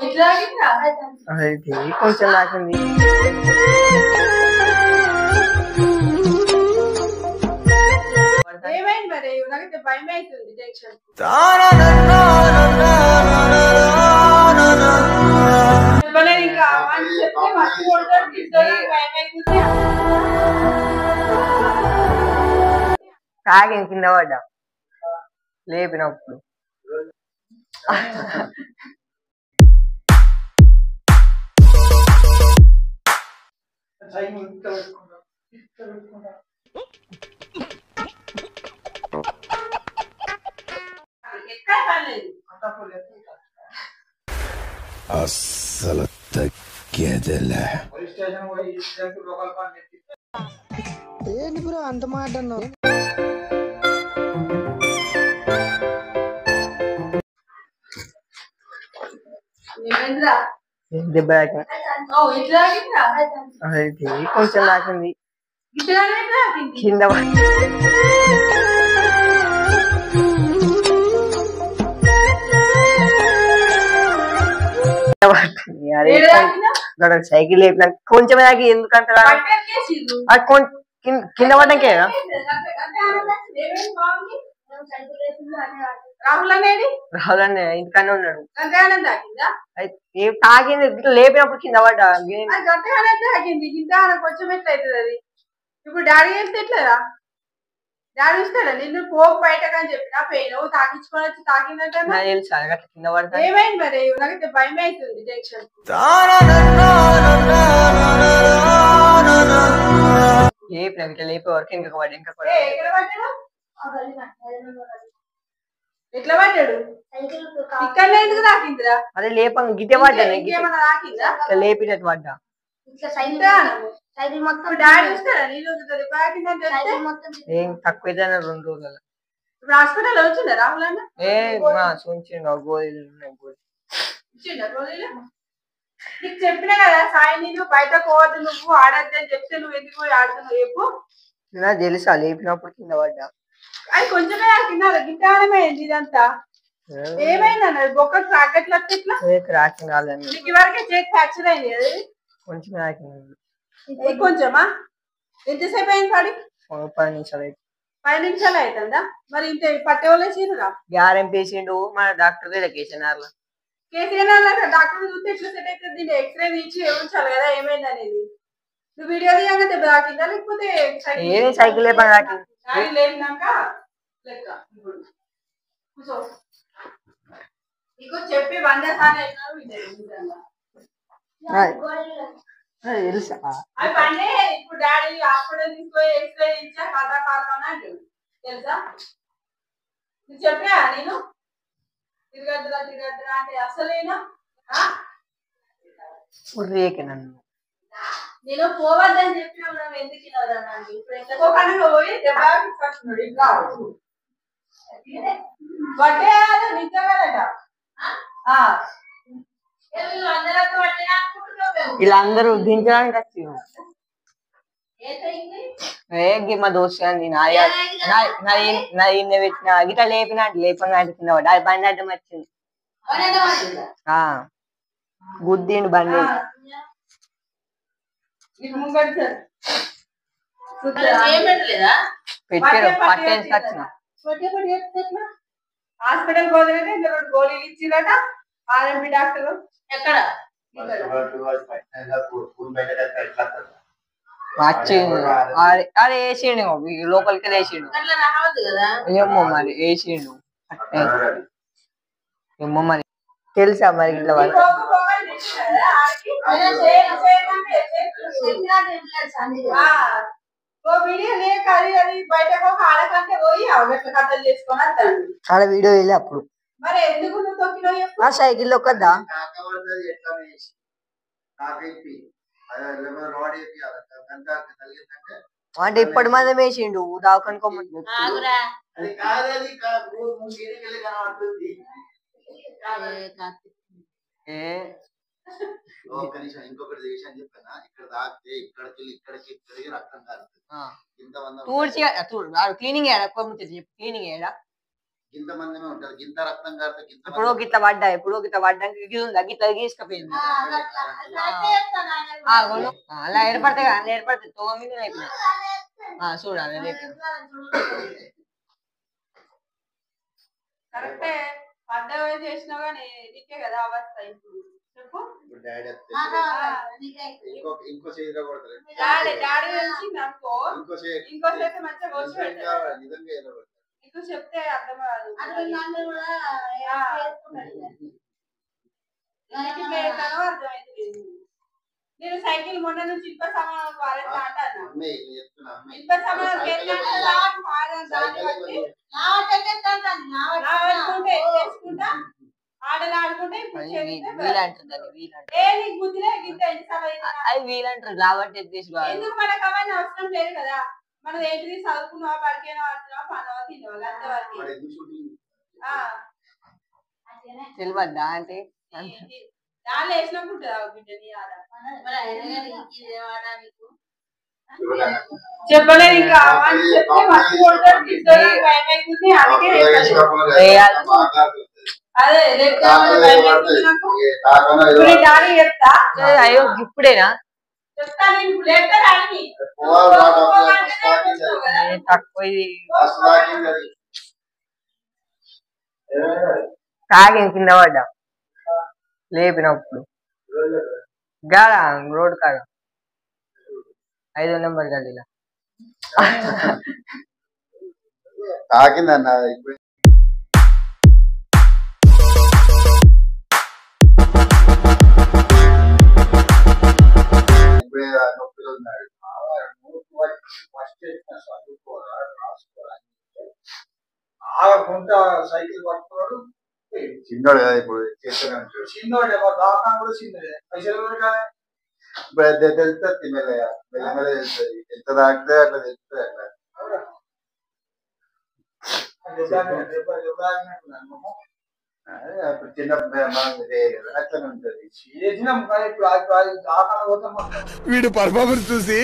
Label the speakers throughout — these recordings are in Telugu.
Speaker 1: అది కొంచెం దాకింది.
Speaker 2: ఏమైంది మరి? నాకైతే భయం అవుతుంది. టెన్షన్ చెప్పలేదు ఇంకా అని చెప్తే మస్తు కొడతాడు, తిడతాడు, భయం అవుతుంది.
Speaker 1: తాగింది, కింద పడ్డా లేపినప్పుడు.
Speaker 3: అస్సలు తగ్గేదేలే.
Speaker 4: ఏంటి బ్రో అంత మాట అన్నావు?
Speaker 1: దెబ్బ తాకింది. అది కొంచెం దాకింది, కింద సైకిల్ లేపిన కొంచెం దాకి ఎందుకంటే కింద పడ్డాకే
Speaker 2: రాహుల్ అనేది
Speaker 1: రాహుల్ అన్న ఇంటికనే ఉన్నాడు. ఏం తాగింది, లేపినప్పుడు కింద పడ్డా.
Speaker 2: గంటగానే తాగింది, ఇంత కొంచెం ఎట్లా అవుతుంది అది? ఇప్పుడు డాడీ వెళ్తే ఎట్లరా? డాడీ ఇస్తాడా నిన్ను పోకు బయటకు అని చెప్పిన పెయిన్ తాగించుకొని వచ్చి తాగిందంటే
Speaker 1: తెలుసా కింద పడతా.
Speaker 2: ఏమైంది మరి? నాకైతే భయం అవుతుంది. టెన్షన్
Speaker 1: లేపిన ఇట్లా లేపే వరకు ఇంకా పడ్డా. ఇంకా
Speaker 2: ఎట్లా పడ్డాడు? ఇక్కడ ఎందుకు తాకిందిరా?
Speaker 1: అదే లేపంగా గిట్టే పడ్డాను,
Speaker 2: ఇంకేమన్నా తాకిందా?
Speaker 1: లేపినట్టు పడ్డా.
Speaker 2: డాడీ ఇస్తాడా నీళ్ళు?
Speaker 1: ఏం తక్కువ 2 రోజుల
Speaker 2: ఇప్పుడు హాస్పిటల్ వచ్చిందా రాహుల్ అన్న?
Speaker 1: చూచిండు గోళీలు
Speaker 2: ఇచ్చిండా గోళీలు? నీకు చెప్పినా కదా సాయి, నేను బయట పోవద్దు, నువ్వు ఆడద్దు అని చెప్తే నువ్వు ఎందుకు పోయి ఆడుతున్నావు చెప్పు?
Speaker 1: నాకు తెలుసా లేపినప్పుడు కింద పడ్డా.
Speaker 2: అది కొంచెమే కింద గింటానమైంది ఇదంతా. ఏమైంది అన్నది? బొక్క రాకెట్లు వస్తే ఇట్లా
Speaker 1: క్రాకింగ్ కాలేదు.
Speaker 2: నీకు ఇవరకే చేతి ఫ్రాక్చర్ అయింది అది
Speaker 1: కొంచెం తాకింది.
Speaker 2: కొంచెమా? ఎంతసేపు అయింది పడి?
Speaker 1: 10 నిమిషాలు అయితే.
Speaker 2: 10 నిమిషాలు అవుతుందా? మరి ఇంత పట్టేవాళ్ళే చీరుగా
Speaker 1: గ్యారెం పేషెంట్ మన డాక్టర్ కేసీఆర్
Speaker 2: డాక్టర్ చూస్తే ఎట్లా సెట్ అవుతుంది? దీన్ని ఎక్స్రే తీసి ఉంచాలి కదా ఏమైంది అనేది. నువ్వు వీడియో తీయంగా దెబ్బ తాకిందా లేకపోతే
Speaker 1: సైకిల్
Speaker 2: లేపినాక లెక్క? కూర్చో, నీకు చెప్పి 100 సార్లు
Speaker 1: తెలుసా
Speaker 2: అవి పండే. ఇప్పుడు డాడీ హాస్పిటల్ తీసుకొని ఎక్స్రే ఇచ్చా కథ కాకుండా తెలుసా? నువ్వు చెప్పా నేను తిరగద్దురా తిరగద్దురా అంటే అసలేనా?
Speaker 1: నన్ను
Speaker 2: నేను పోవద్దని చెప్పి ఎందుకు ఇప్పుడు ఎంతకోకుండా పోయి దెబ్బ ఇంకా బట్టే నిజమేనట.
Speaker 1: వీళ్ళందరూ దించడానికి వచ్చింది. మా దోస్తు పెట్టిన గిట్లా లేపిన లేపంగా కింద పడ్డా. అది బండి అడ్డం వచ్చింది, గుద్దిండు బండి. పెట్టారు పట్టేసి వచ్చిన
Speaker 2: హాస్పిటల్ పోతే గోళీలు ఇచ్చిరట ఆర్ఎంపీ డాక్టర్. ఎక్కడ
Speaker 1: వచ్చిండు అదే వేసిండు లోపలికి వేసిండు. ఏమో మరి వేసిండు, ఏమో మరి తెలుసా మరి ఇట్లా వాళ్ళు. ఆడ వీడియో వెళ్ళి అప్పుడు సైకిల్ ఒక్కదా అంటే ఇప్పటి మంది వేసిండు దావకనుకోమని.
Speaker 3: ఇంకొకటి విషయం చెప్పానా, ఇక్కడ తాకితే ఇక్కడికి రక్తం కారుతుంది.
Speaker 1: క్లీనింగ్ క్లీనింగ్
Speaker 3: గింత మందిమే ఉంటారు. గింత రక్తం కాడితే గింత
Speaker 1: ఎప్పుడో గిట్ల పడ్డా గిట్ల ఉందా గిట్ల గీసుకపోయింది అలా ఏర్పడతాయి కదా, అలా ఏర్పడతాయి తోవ మీద అయిపోయినా చూడాలి రేపు
Speaker 2: కరెక్టే. పడ్డవే చేసినావు కానీ నీకే కదా అవస్థ. ఇప్పుడు చెప్పు.
Speaker 3: డాడీ ఇంకో చేతిలో కొడతారు.
Speaker 2: డాడీ తెలిసింది అనుకో, ఇంకో చేతి మంచిగా కోసి పెట్టారు. నీకు చెప్తే అర్థం కాదు. అర్థమైంది. నేను సైకిల్ మొన్న నుంచి ఇనుప సామాన్ వారేస్తా అంటాను. ఇనుప సామాన్ చేసుకుంటా ఆడలు ఆడుకుంటే
Speaker 1: వీలంటారు కాబట్టి
Speaker 2: ఎందుకు మనకు అవన్నీ అవసరం లేదు కదా. మనం ఏంటిది చదువుకున్నావా, పడికైనా వాడుతున్నావా, పనవా, తిన్నావా అంతవరకు
Speaker 1: తెలియద్దా అంటే
Speaker 2: దానిలో వేసినప్పుడు బిడ్డ నీ ఆడ చెప్పలేదు. ఇంకా చెప్తే మస్తు కొడతాడు, తిడతాడు, భయం అవుతుంది. అందుకే అదే డాడీ చెప్తా.
Speaker 1: అయ్యో ఇప్పుడేనా
Speaker 2: చెప్తా నేను లేపుతా డాడీని.
Speaker 1: తక్కువ తాగి కింద పడ్డా లేపినప్పుడు గాడా రోడ్ కాడ 5వ నెంబర్ గల్లీలో
Speaker 3: తాకిందన్న. ఇప్పుడు నొప్పిలో ఉన్నాడు. సైకిల్ పట్టుకున్నాడు. చిన్నోడు కదా ఇప్పుడు చేస్తూనే ఉంటాడు. చిన్నోడే దాకా కూడా చిన్నదే. పైసలు కానీ ఇప్పుడు తెలుస్తుంది తిన్నగా మెల్లమెల్ల తెలుస్తుంది. ఎంత తాకితే అట్లా తెలుస్తుంది. అట్లా అప్పుడు చిన్నప్పుడు అట్లనే ఉంటుంది.
Speaker 5: వీడు పర్ఫార్మెన్స్ చూసి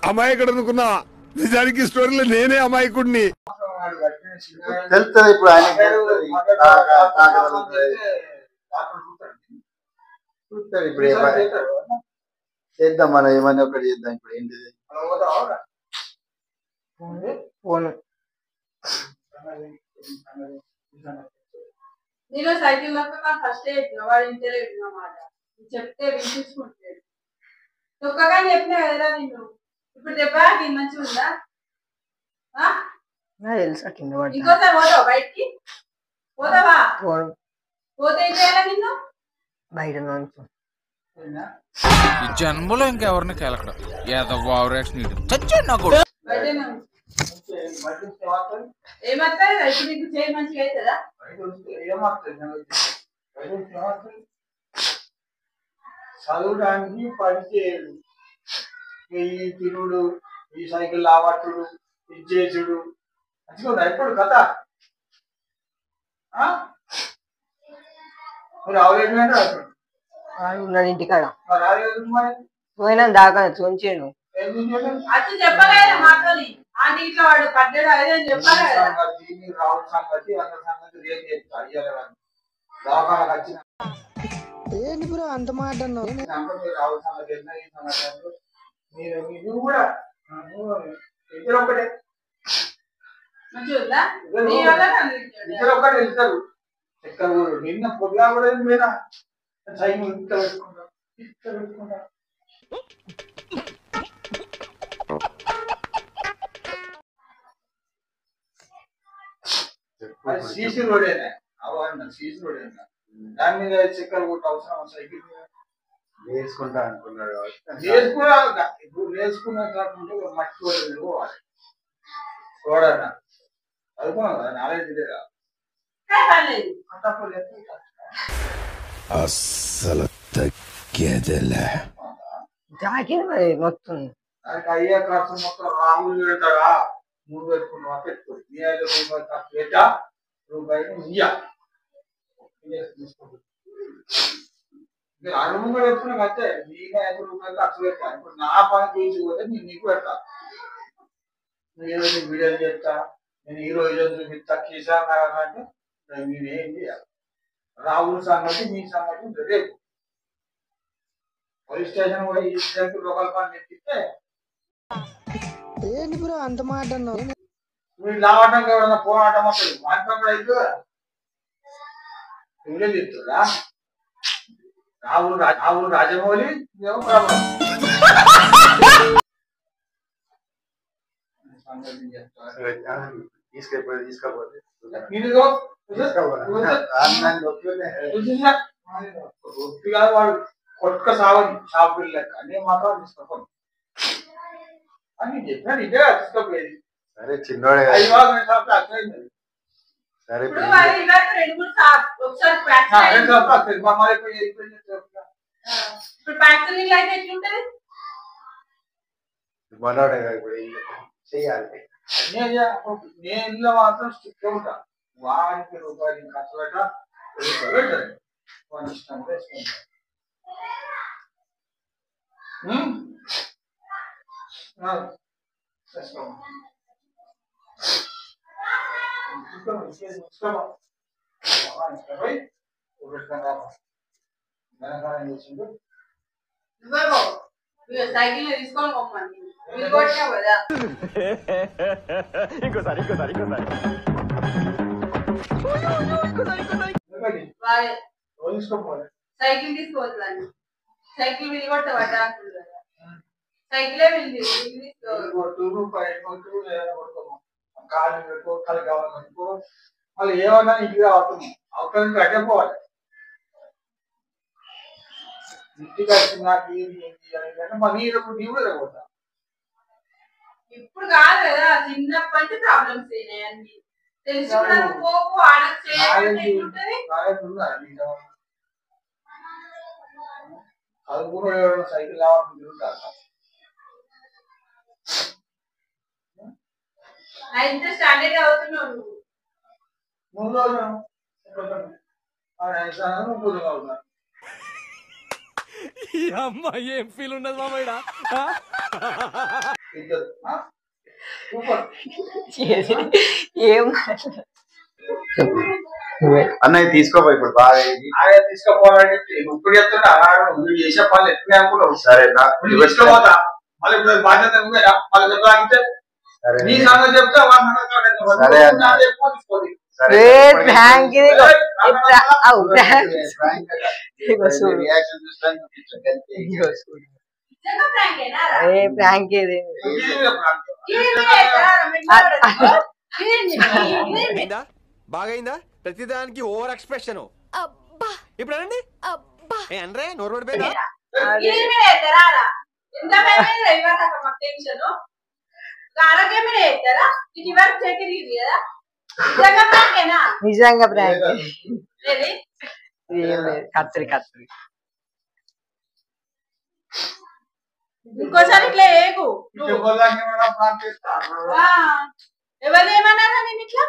Speaker 5: అమాయకుడు అనుకున్నా, నిజానికి స్టోరీలో నేనే అమాయకుడిని.
Speaker 3: తెలుస్తుంది ఇప్పుడు ఆయన చూస్తాడు. ఇప్పుడు చేద్దాం మనం ఏమన్నా ఒకటి చేద్దాం. ఇప్పుడు ఏంటిది
Speaker 1: ఫోను
Speaker 2: నేను సైకిల్ ఫస్ట్ వాడు ఇంటర్వ్యూ అన్నమాట. చెప్తే వినిపించుకుంటాడు. ఒక్కగా చెప్పినా కదరా నిన్ను. ఇప్పుడు దెబ్బ మంచిగా ఉందా?
Speaker 1: తెలుసా కింద పడ్డా.
Speaker 2: ఇంకోసారి పోతావా బయటికి? పోతావా? పోతే ఏం చేయాలా నిన్ను?
Speaker 1: బయట
Speaker 6: ఈ జన్మలో ఇంకెవరిని కేలకడం ఏదో చచ్చాడు నాకు.
Speaker 2: ఏమవుతుంది ఇప్పుడు నీకు చేయి మంచిగా అవుతుందా?
Speaker 7: చదవడానికి పని చేయడు. ఈ తినుడు, ఈ సైకిల్ లావట్టుడు, ఇది చేసుడు మంచిగా ఎప్పుడు కథ
Speaker 1: ఇంటికాడ పోయినా దాకా చూంచాను.
Speaker 2: అది చెప్పలేదు మాటని. ఆంటీ ఇట్లా వాడు పడ్డాడు అదే చెప్పాలి కదా.
Speaker 7: రావుల సంగతి అందరి సంగతి రేపు చెప్తారు. దవాఖానకు వచ్చిన
Speaker 4: ఏంటి బ్రో అంత మాట
Speaker 7: రావుల సంగతి మీరు కూడా ఇద్దరు ఒకటే
Speaker 2: మంచిగా
Speaker 7: ఇద్దరు ఒకటే వెళ్తారు. ఎక్కడ నిన్న పొద్దుగా కూడా మీద సైన్ ఇంత పెట్టుకుంటారు, ఇంత పెట్టుకుంటారు. అది సీసీ రోడేనా? సీసీ రోడేనా? దాని మీద చక్కెర కొట్టు అవసరం సైకిల్ మీద
Speaker 3: నేర్చుకుంటా అనుకున్నాడు.
Speaker 7: ఇప్పుడు నేర్చుకున్న కాకుండా మట్టి రోడ్డు పోవాలి. చూడన్నా చదువుకున్నావు కదా, నాలెడ్జ్ లేదా?
Speaker 5: అస్సలు తగ్గేదిలే.
Speaker 1: మొత్తం
Speaker 7: దానికి అయ్యే ఖర్చు మొత్తం రాములు పెడతాడా? 3 పెట్టుకున్నావా? పెట్టుకోండి. నీ ఐదు రూపాయలు ఖర్చు పెట్టా రూపాయలు అడుగు కూడా పెట్టుకున్నా అంతే. నేను 5 రూపాయలు ఖర్చు పెట్టా. ఇప్పుడు నా పని తీసిపోతే నేను నీకు పెడతా. నువ్వు ఏదో వీడియోలు చేస్తా, నేను ఈ రోజు తక్కువ నేనేం చేయాలి రాహుల్ సంగతి మీ సంగతి రేపు పోలీస్ స్టేషన్ పోయి లోకల్ పని ఎత్తిస్తే
Speaker 4: ఏంటి బ్రో అంత మాట అన్నావు
Speaker 7: వీళ్ళు లావటం ఎవరైనా పోరాటం వస్తుంది మాటం కూడా అయితే వీళ్ళే చెప్తురా రాహుల్ రాజమౌళి
Speaker 3: తీసుకపోతే
Speaker 7: వాడు కొత్త సావని షాపులు లెక్క అన్నీ మాత్రం తీసుకోండి అని చెప్పాను ఇదే తీసుకోలేదు
Speaker 3: సరే చిన్నోడే సరే మనోడే ఇప్పుడు చెయ్యాలి
Speaker 7: నేను ఇల్లు మాత్రం స్టిక్ ఉంటా వారానికి రూపాయలు ఖర్చు పెట్ట వాడి ఇష్టం వేసుకుంటా
Speaker 2: సైకిల్ తీసుకొని పోమ్మని మీరు కొట్టావు కదా
Speaker 5: ఇంకోసారి
Speaker 2: సైకిల్ తీసుకోవద్దని సైకిల్ వీలు కొట్టవట అంటుంది కదా సైకిలే వీళ్ళు
Speaker 7: కాలు పెట్టుకో కళ్ళు కావాలి పెట్టుకో మళ్ళీ ఏమన్నా ఇంటికి అవుతుంది అవతల అడ్డే పోవాలి ఇంటికి వచ్చిన నాకు మనీ కూడా పోతా
Speaker 2: ఇప్పుడు కాదు కదా చిన్నప్పటి నుంచి ప్రాబ్లమ్స్ అన్ని తెలిసి కూడా పోకు
Speaker 7: చదువుకున్న సైకిల్ కావాలని తిరుగుతారు
Speaker 2: నైన్త్ స్టాండర్డ్ అవుతున్నావు
Speaker 7: నువ్వు అవుతున్నా
Speaker 5: అమ్మాయి ఏం ఫీల్ ఉన్నది మామయ్య
Speaker 1: ఏం
Speaker 3: అన్నయ్య తీసుకోపో ఇప్పుడు బాగా
Speaker 7: ఆయన తీసుకుపోవాలంటే ఇప్పుడు చెప్తున్నా నువ్వు చేసే పనులు ఎట్లా అనుకున్నావు
Speaker 3: సరే
Speaker 7: తీసుకోపోతా మళ్ళీ ఇప్పుడు బాధ్యత నువ్వేనా మళ్ళీ తాగితే నీ సంగతి చెప్తే
Speaker 1: ప్రాంక్
Speaker 5: బాగైందా ప్రతిదానికి ఓవర్ ఎక్స్ప్రెషన్ ఇప్పుడు అనండి అంటే నోరు పడిపోయిందా
Speaker 2: టెన్షన్ ఆరోగ్యం మీద చేస్తారా ఇది వరకు చెక్కింది కదా నిజంగా ప్రాంక్
Speaker 1: కత్తిరి
Speaker 2: ఇంకోసారి ఇట్లా ఏగు ఎవరు ఏమన్నారా నేను ఇట్లా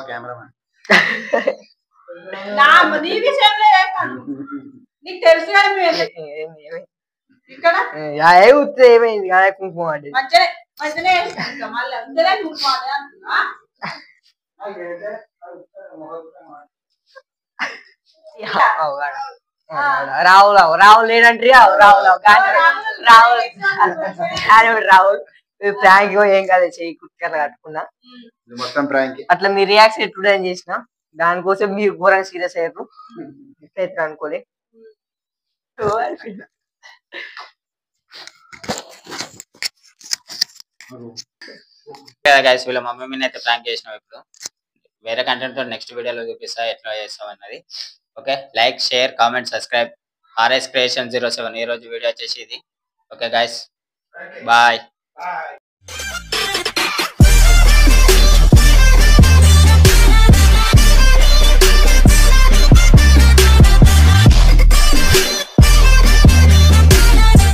Speaker 3: కెమెరామెన్
Speaker 2: నీ విషయంలో నీకు తెలుసు కదా ఇక్కడ
Speaker 1: ఏమైంది కుంకుమ అంటే
Speaker 2: మంచిగా మళ్ళీ అందరే కుంకుమ అంటున్నా
Speaker 1: రావుల్ లేదంటే రావుల్ ప్రాంక్ ఏం కాదు చెయ్యి కుక్కర్ కట్టుకున్నా
Speaker 3: మొత్తం ప్రాంక్
Speaker 1: అట్లా మీ రియాక్షన్ ఎప్పుడు ఏం చేసిన దానికోసం మీరు ఘోరంగా సీరియస్ అయ్యారు ఎట్లయితే అనుకోలే
Speaker 8: గైస్ వీళ్ళ మమ్మీ మీద అయితే ప్రాంక్ చేసినాం ఇప్పుడు వేరే కంటెంట్ తో నెక్స్ట్ వీడియోలో చూపిస్తా ఎట్లా చేస్తాం అన్నది okay like share comment subscribe RS Creation 07 ఈ రోజు వీడియో వచ్చేసి ఇది ఓకే గైస్ బాయ్